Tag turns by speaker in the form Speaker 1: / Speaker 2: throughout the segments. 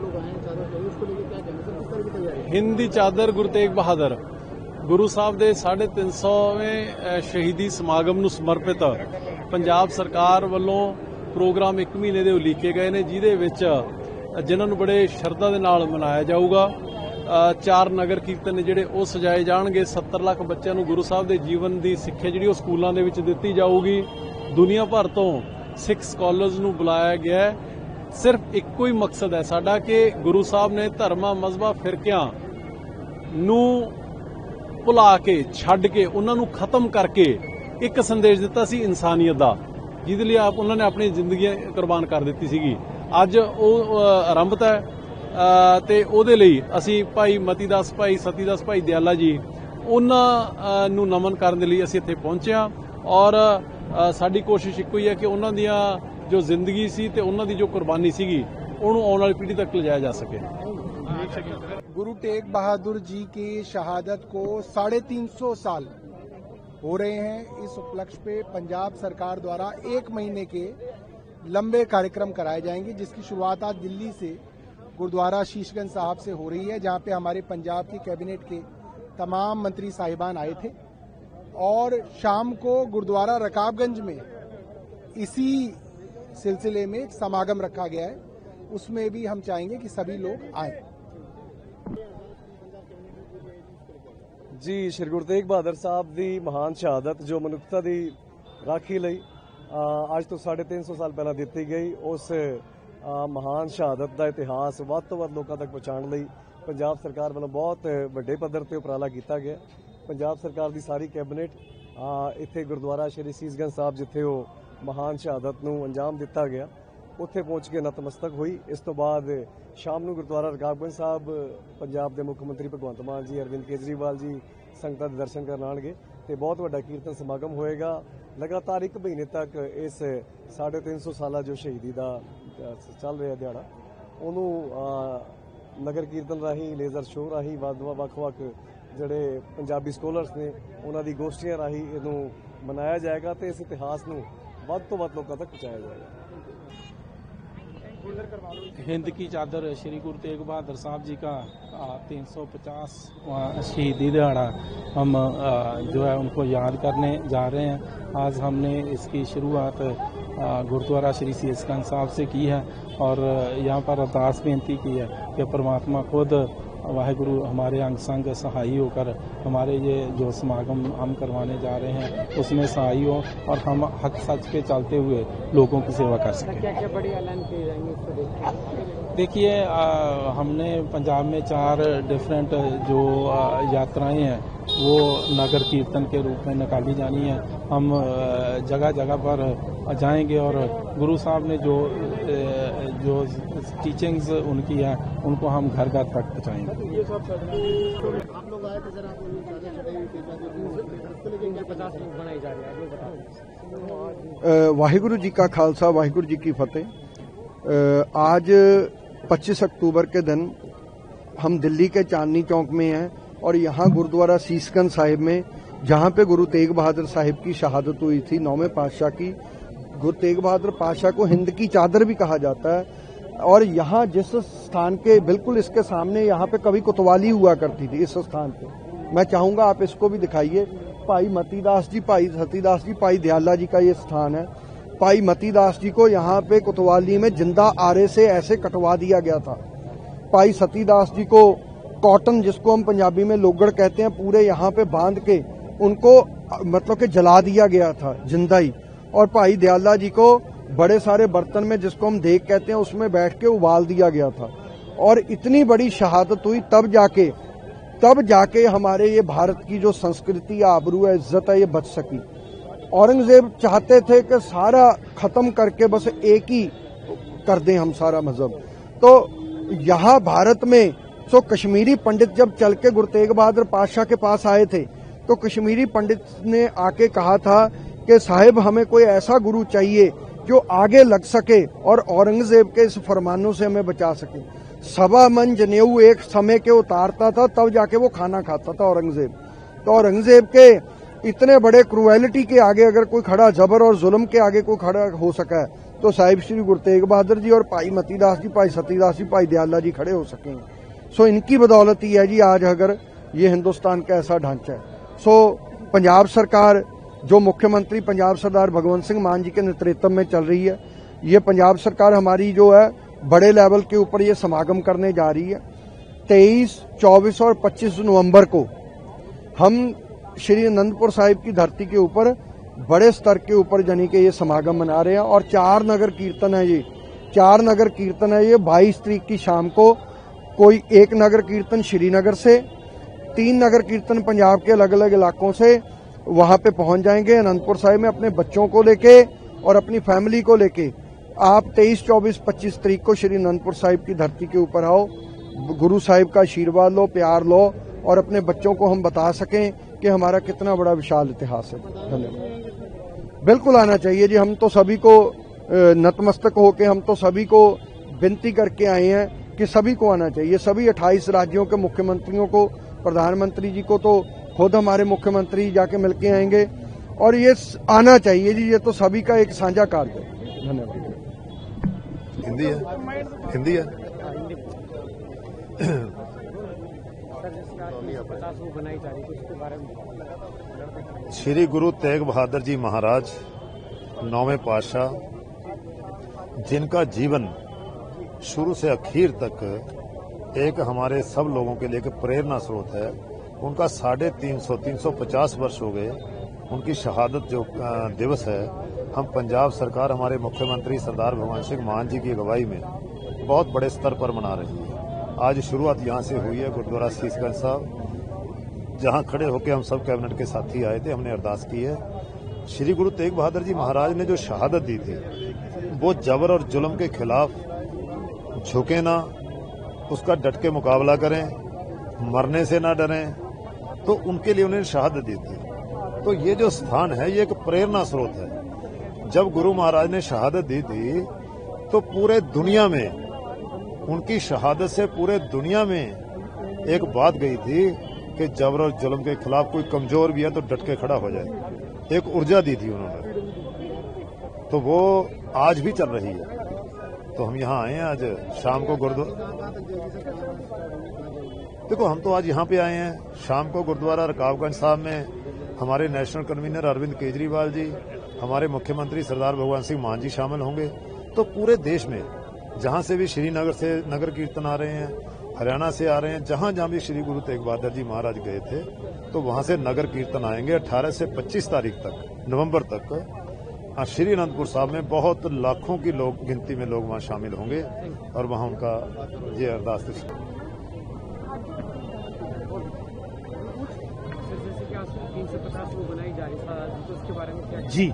Speaker 1: लोग आए हैं चादर चाहिए, उसको लेकर क्या कहना सर, किस तरह की तैयारी?
Speaker 2: हिंद दी चादर गुरु तेग बहादुर गुरु ਸਾਹਿਬ ਦੇ 350ਵੇਂ ਸ਼ਹੀਦੀ ਸਮਾਗਮ ਨੂੰ ਸਮਰਪਿਤ ਪੰਜਾਬ ਸਰਕਾਰ ਵੱਲੋਂ ਪ੍ਰੋਗਰਾਮ 1 ਮਹੀਨੇ ਦੇ ਉਲੀਕੇ ਗਏ ਨੇ, ਜਿਹਦੇ ਵਿੱਚ ਜਿਨ੍ਹਾਂ ਨੂੰ ਬੜੇ ਸ਼ਰਧਾ ਦੇ ਨਾਲ ਮਨਾਇਆ ਜਾਊਗਾ। 4 ਨਗਰ ਕੀਰਤਨ ਨੇ ਜਿਹੜੇ ਉਹ ਸਜਾਏ ਜਾਣਗੇ। 70 ਲੱਖ ਬੱਚਿਆਂ ਨੂੰ ਗੁਰੂ ਸਾਹਿਬ ਦੇ ਜੀਵਨ ਦੀ ਸਿੱਖਿਆ ਜਿਹੜੀ ਉਹ ਸਕੂਲਾਂ ਦੇ ਵਿੱਚ ਦਿੱਤੀ ਜਾਊਗੀ। ਦੁਨੀਆ ਭਰ ਤੋਂ ਸਿੱਖ ਸਕਾਲਰਸ ਨੂੰ ਬੁਲਾਇਆ ਗਿਆ ਹੈ। ਸਿਰਫ ਇੱਕੋ ਹੀ ਮਕਸਦ ਹੈ ਸਾਡਾ ਕਿ ਗੁਰੂ ਸਾਹਿਬ ਨੇ ਧਰਮਾਂ ਮਜ਼ਹਬਾਂ ਫਿਰਕਿਆਂ ਨੂੰ ਭੁਲਾ ਕੇ ਛੱਡ ਕੇ ਉਹਨਾਂ ਨੂੰ ਖਤਮ ਕਰਕੇ ਇੱਕ ਸੰਦੇਸ਼ ਦਿੱਤਾ ਸੀ ਇਨਸਾਨੀਅਤ ਦਾ, ਜਿਹਦੇ ਲਈ ਉਹਨਾਂ ਨੇ ਆਪਣੀ ਜ਼ਿੰਦਗੀ ਕੁਰਬਾਨ ਕਰ ਦਿੱਤੀ ਸੀਗੀ। ਅੱਜ ਉਹ ਆਰੰਭਤ ਹੈ ਤੇ ਉਹਦੇ ਲਈ ਅਸੀਂ ਭਾਈ ਮਤੀਦਾਸ ਭਾਈ ਸਤੀਦਾਸ ਭਾਈ ਦਿਆਲਾ ਜੀ ਉਹਨਾਂ ਨੂੰ ਨਮਨ ਕਰਨ ਦੇ ਲਈ ਅਸੀਂ ਇੱਥੇ ਪਹੁੰਚੇ ਹਾਂ ਔਰ ਸਾਡੀ ਕੋਸ਼ਿਸ਼ ਇੱਕੋ ਹੀ ਹੈ ਕਿ ਉਹਨਾਂ ਦੀਆਂ ਜੋ ਜ਼ਿੰਦਗੀ ਸੀ ਤੇ ਉਹਨਾਂ ਦੀ ਜੋ ਕੁਰਬਾਨੀ ਸੀਗੀ ਉਹਨੂੰ आने वाली पीढ़ी तक ले जाया जा सके।
Speaker 3: गुरु तेग बहादुर जी की शहादत को 350 साल हो रहे हैं। इस उपलक्ष्य पे पंजाब सरकार द्वारा 1 महीने के लंबे कार्यक्रम कराए जाएंगे, जिसकी शुरुआत आज दिल्ली से गुरुद्वारा शीशगंज साहब से हो रही है, जहां पे हमारे पंजाब की कैबिनेट के तमाम मंत्री साहिबान आए थे और शाम को गुरुद्वारा रकाबगंज में इसी सिलसिले में एक समागम रखा गया है। उसमें भी हम चाहेंगे कि सभी लोग आए।
Speaker 4: जी, श्री गुरु तेग बहादुर साहब की महान शहादत जो मनुखता की राखी लई अज तो 350 साल पहला दी गई, उस महान शहादत का इतिहास वध तो वध लोगों तक पहुँचाने लई पंजाब सरकार वालों बहुत वड्डे पद्धर ते उपराला किया गया। पंजाब सरकार की सारी कैबिनेट इत्थे गुरुद्वारा श्री शीशगंज साहब जिथे वो महान शहादत नूं अंजाम दिता गया उत्थे पहुंच के नतमस्तक हुई। इस तो बाद शाम नूं गुरुद्वारा रकाबगंज साहब पंजाब के मुख्य मंत्री भगवंत मान जी, अरविंद केजरीवाल जी संगतां दे दर्शन करन आउणगे ते बहुत वड्डा कीर्तन समागम होएगा। लगातार 1 महीने तक इस 350 साला जो शहीदी का चल रहा दिहाड़ा उहनूं नगर कीर्तन राही, लेजर शो राही, वख-वख जिहड़े पंजाबी स्कॉलर्स ने उन्हां दी गोष्ठियां राही इहनूं मनाया जाएगा तो इस इतिहास नूं वध तो वध लोगों तक पहुँचाया जाएगा।
Speaker 5: हिंद की चादर श्री गुरु तेग बहादुर साहब जी का 350 शहीदी दिहाड़ा हम जो है उनको याद करने जा रहे हैं। आज हमने इसकी शुरुआत गुरुद्वारा श्री शीशगंज साहब से की है और यहाँ पर अरदास बेनती की है कि परमात्मा खुद वाहिगुरु हमारे अंग संग सहाई होकर हमारे ये जो समागम हम करवाने जा रहे हैं उसमें सहाई हो और हम हक सच पे चलते हुए लोगों की सेवा कर सकें।
Speaker 1: क्या क्या बड़ी ऐलान किए जाएंगे इसको देखिए?
Speaker 5: देखिए, हमने पंजाब में 4 डिफरेंट जो यात्राएं हैं वो नगर कीर्तन के रूप में निकाली जानी है। हम जगह जगह पर जाएंगे और गुरु साहब ने जो टीचिंग्स उनकी है उनको हम घर घर तक पहुँचाएंगे।
Speaker 1: आप लोग आए थे, जरा उसको 50 लोग बनाए जा रहे हैं, बताओ।
Speaker 3: वाहिगुरु जी का खालसा, वाहिगुरु जी की फतेह। आज 25 अक्टूबर के दिन हम दिल्ली के चांदनी चौक में हैं और यहाँ गुरुद्वारा शीशगंज साहिब में, जहाँ पे गुरु तेग बहादुर साहिब की शहादत हुई थी 9वें पातशाह की। गुरु तेग बहादुर पातशाह को हिंद की चादर भी कहा जाता है और यहाँ जिस स्थान के बिल्कुल इसके सामने यहाँ पे कभी कोतवाली हुआ करती थी, इस स्थान पे मैं चाहूंगा आप इसको भी दिखाइए। भाई मतीदास जी, भाई सतीदास जी, भाई दयाला जी का ये स्थान है। भाई मतीदास जी को यहाँ पे कोतवाली में जिंदा आरे से ऐसे कटवा दिया गया था। भाई सतीदास जी को कॉटन, जिसको हम पंजाबी में लोगड़ कहते हैं, पूरे यहाँ पे बांध के उनको मतलब कि जला दिया गया था जिंदा ही। और भाई दयाला जी को बड़े सारे बर्तन में, जिसको हम देग कहते हैं, उसमें बैठ के उबाल दिया गया था। और इतनी बड़ी शहादत हुई तब जाके हमारे ये भारत की जो संस्कृति, आबरू है, इज्जत है, ये बच सकी। औरंगजेब चाहते थे कि सारा खत्म करके बस एक ही कर दें हम सारा मजहब। तो यहाँ भारत में कश्मीरी पंडित जब चल के गुरु तेग बहादुर पातशाह के पास आए थे तो कश्मीरी पंडित ने आके कहा था कि साहिब हमें कोई ऐसा गुरु चाहिए जो आगे लग सके और औरंगजेब के इस फरमानों से हमें बचा सके। सवा मन जनेऊ एक समय के उतारता था, तब जाके वो खाना खाता था औरंगजेब। तो औरंगजेब के इतने बड़े क्रूएलिटी के आगे अगर कोई खड़ा, जबर और जुल्म के आगे कोई खड़ा हो सका है, तो साहिब श्री गुरु तेग बहादुर जी और भाई मतीदास जी, भाई सतीदास जी, भाई दयाला जी खड़े हो सकेंगे। सो इनकी बदौलत ही है जी आज अगर ये हिंदुस्तान का ऐसा ढांचा है। सो पंजाब सरकार जो मुख्यमंत्री पंजाब सरदार भगवंत सिंह मान जी के नेतृत्व में चल रही है, ये पंजाब सरकार हमारी जो है बड़े लेवल के ऊपर ये समागम करने जा रही है। 23, 24 और 25 नवंबर को हम श्री अनंदपुर साहिब की धरती के ऊपर बड़े स्तर के ऊपर यानी कि ये समागम मना रहे हैं। और 4 नगर कीर्तन है ये, 4 नगर कीर्तन है ये। 22 तारीख की शाम को कोई एक नगर कीर्तन श्रीनगर से, 3 नगर कीर्तन पंजाब के अलग अलग इलाकों से वहां पे पहुंच जाएंगे अनंदपुर साहिब में अपने बच्चों को लेके और अपनी फैमिली को लेके। आप 23, 24, 25 तारीख को श्री अनंदपुर साहिब की धरती के ऊपर आओ, गुरु साहिब का आशीर्वाद लो, प्यार लो और अपने बच्चों को हम बता सकें कि हमारा कितना बड़ा विशाल इतिहास है। धन्यवाद। बिल्कुल आना चाहिए जी। हम तो सभी को नतमस्तक होके हम तो सभी को विनती करके आए हैं कि सभी को आना चाहिए। सभी 28 राज्यों के मुख्यमंत्रियों को, प्रधानमंत्री जी को तो खुद हमारे मुख्यमंत्री जाके मिलके आएंगे और ये आना चाहिए जी। ये तो सभी का एक साझा कार्य है। धन्यवाद।
Speaker 6: हिंदी है, हिंदी है।
Speaker 1: बनाई जा रही है उसके बारे में।
Speaker 6: श्री गुरु तेग बहादुर जी महाराज 9वें पातशाह, जिनका जीवन शुरू से आखिर तक एक हमारे सब लोगों के लिए एक प्रेरणा स्रोत है। उनका 350 वर्ष हो गए। उनकी शहादत जो दिवस है, हम पंजाब सरकार हमारे मुख्यमंत्री सरदार भगवंत सिंह मान जी की अगुवाई में बहुत बड़े स्तर पर मना रही है। आज शुरुआत यहाँ से हुई है गुरुद्वारा शीशगंज साहब, जहाँ खड़े होकर हम सब कैबिनेट के साथी आए थे। हमने अरदास की है श्री गुरु तेग बहादुर जी महाराज ने जो शहादत दी थी, वो जबर और जुल्म के खिलाफ झुके ना, उसका डट के मुकाबला करें, मरने से ना डरें, तो उनके लिए उन्होंने शहादत दी थी। तो ये जो स्थान है ये एक प्रेरणा स्रोत है। जब गुरु महाराज ने शहादत दी थी तो पूरे दुनिया में उनकी शहादत से पूरे दुनिया में एक बात गई थी कि जबर और जुल्म के खिलाफ कोई कमजोर भी है तो डट के खड़ा हो जाए। एक ऊर्जा दी थी उन्होंने, तो वो आज भी चल रही है। तो हम यहाँ आए हैं आज शाम को देखो हम तो आज यहाँ पे आए हैं शाम को गुरुद्वारा रकाबगंज साहब में हमारे नेशनल कन्वीनर अरविंद केजरीवाल जी, हमारे मुख्यमंत्री सरदार भगवंत सिंह मान जी शामिल होंगे। तो पूरे देश में जहां से भी श्रीनगर से नगर कीर्तन आ रहे हैं, हरियाणा से आ रहे हैं, जहां जहां भी श्री गुरु तेग बहादुर जी महाराज गए थे तो वहां से नगर कीर्तन आएंगे। 18 से 25 तारीख तक, नवंबर तक श्री अनंदपुर साहब में बहुत लाखों की लोग गिनती में लोग वहां शामिल होंगे और वहां उनका ये अरदास
Speaker 1: बनाई जा रही है तो उसके बारे में क्या
Speaker 7: जी।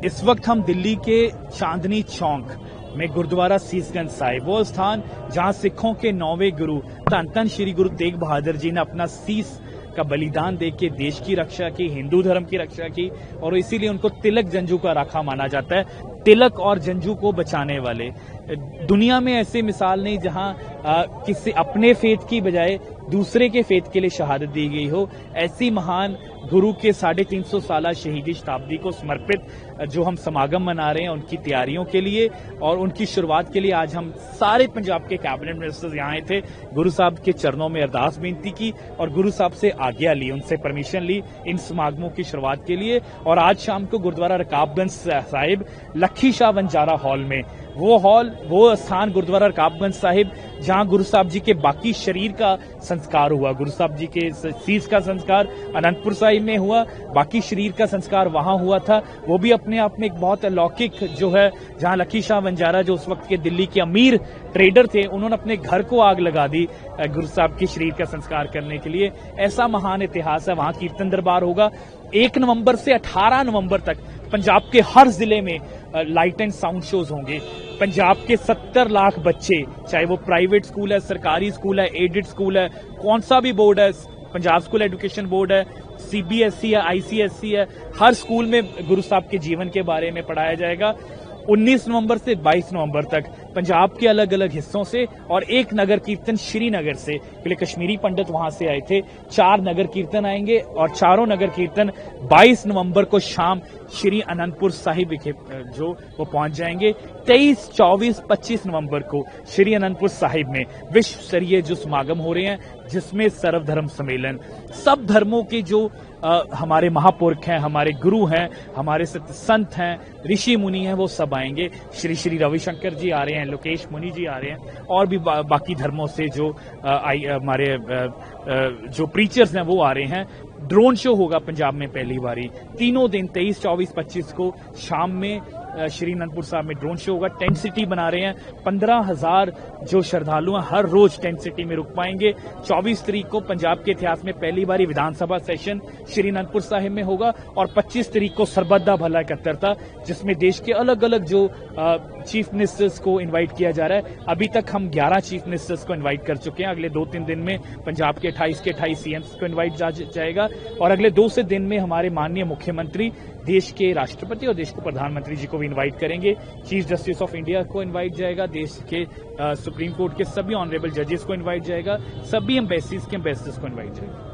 Speaker 7: इस वक्त हम दिल्ली के चांदनी चौक में गुरुद्वारा शीशगंज साहिब, वो स्थान जहां सिखों के 9वें गुरु धन धन श्री गुरु तेग बहादुर जी ने अपना शीस का बलिदान दे के देश की रक्षा की, हिंदू धर्म की रक्षा की और इसीलिए उनको तिलक जंजू का राखा माना जाता है। तिलक और जंजू को बचाने वाले दुनिया में ऐसी मिसाल नहीं जहां किसी अपने फेथ की बजाय दूसरे के फेथ के लिए शहादत दी गई हो। ऐसी महान गुरु के 350 साला शहीदी शताब्दी को समर्पित जो हम समागम मना रहे हैं उनकी तैयारियों के लिए और उनकी शुरुआत के लिए आज हम सारे पंजाब के कैबिनेट मिनिस्टर्स यहाँ आए थे। गुरु साहब के चरणों में अरदास बेनती की और गुरु साहब से आज्ञा ली, उनसे परमिशन ली इन समागमों की शुरुआत के लिए। और आज शाम को गुरुद्वारा रकाबगंज साहिब लखी शाह बंजारा हॉल में, वो स्थान गुरुद्वारा रकाबगंज साहिब जहां गुरु साहब जी के बाकी शरीर का संस्कार हुआ, गुरु साहब जी के शीश का संस्कार अनंतपुर साहिब में हुआ, बाकी शरीर का संस्कार वहां हुआ था। वो भी अपने आप में एक बहुत अलौकिक जो है, जहां लखी शाह बंजारा जो उस वक्त के दिल्ली के अमीर ट्रेडर थे, उन्होंने अपने घर को आग लगा दी गुरु साहब के शरीर का संस्कार करने के लिए। ऐसा महान इतिहास है। वहां कीर्तन दरबार होगा 1 नवंबर से 18 नवंबर तक। पंजाब के हर जिले में लाइट एंड साउंड शोज होंगे। पंजाब के 70 लाख बच्चे, चाहे वो प्राइवेट स्कूल है, सरकारी स्कूल है, एडेड स्कूल है, कौन सा भी बोर्ड है, पंजाब स्कूल एजुकेशन बोर्ड है, सीबीएसई है, आईसीएसई है, हर स्कूल में गुरु साहब के जीवन के बारे में पढ़ाया जाएगा। 19 नवंबर से 22 नवंबर तक पंजाब के अलग अलग हिस्सों से और एक नगर कीर्तन श्रीनगर से, पहले कश्मीरी पंडित वहां से आए थे, 4 नगर कीर्तन आएंगे और चारों नगर कीर्तन 22 नवंबर को शाम श्री अनंतपुर साहिब विखे जो वो पहुंच जाएंगे। 23, 24, 25 नवंबर को श्री अनंतपुर साहिब में विश्व स्तरीय जो समागम हो रहे हैं, जिसमें सर्वधर्म सम्मेलन, सब धर्मों के जो हमारे महापुरुष हैं, हमारे गुरु हैं, हमारे संत हैं, ऋषि मुनि हैं, वो सब आएंगे। श्री श्री रविशंकर जी आ रहे हैं, लोकेश मुनि जी आ रहे हैं, और भी बाकी धर्मों से जो हमारे जो प्रीचर्स हैं वो आ रहे हैं। ड्रोन शो होगा पंजाब में पहली बारी, तीनों दिन 23, 24, 25 को शाम में श्री अनंतपुर साहब में ड्रोन शो होगा। टेंट सिटी बना रहे हैं, 15,000 जो श्रद्धालु हैं हर रोज टेंट सिटी में रुक पाएंगे। 24 तारीख को पंजाब के इतिहास में पहली बारी विधानसभा सेशन श्री अनंतपुर साहिब में होगा और 25 तारीख को सरबत भला इकट्ठता, जिसमें देश के अलग अलग जो चीफ मिनिस्टर्स को इन्वाइट किया जा रहा है। अभी तक हम 11 चीफ मिनिस्टर्स को इन्वाइट कर चुके हैं। अगले 2-3 दिन में पंजाब के 28 सीएम्स को इन्वाइट जाएगा और अगले 2 से दिन में हमारे माननीय मुख्यमंत्री देश के राष्ट्रपति और देश के प्रधानमंत्री जी को भी इनवाइट करेंगे। चीफ जस्टिस ऑफ इंडिया को इनवाइट जाएगा, देश के सुप्रीम कोर्ट के सभी ऑनरेबल जजेस को इनवाइट जाएगा, सभी एम्बेसीज के एम्बेसडर्स को इनवाइट जाएगा।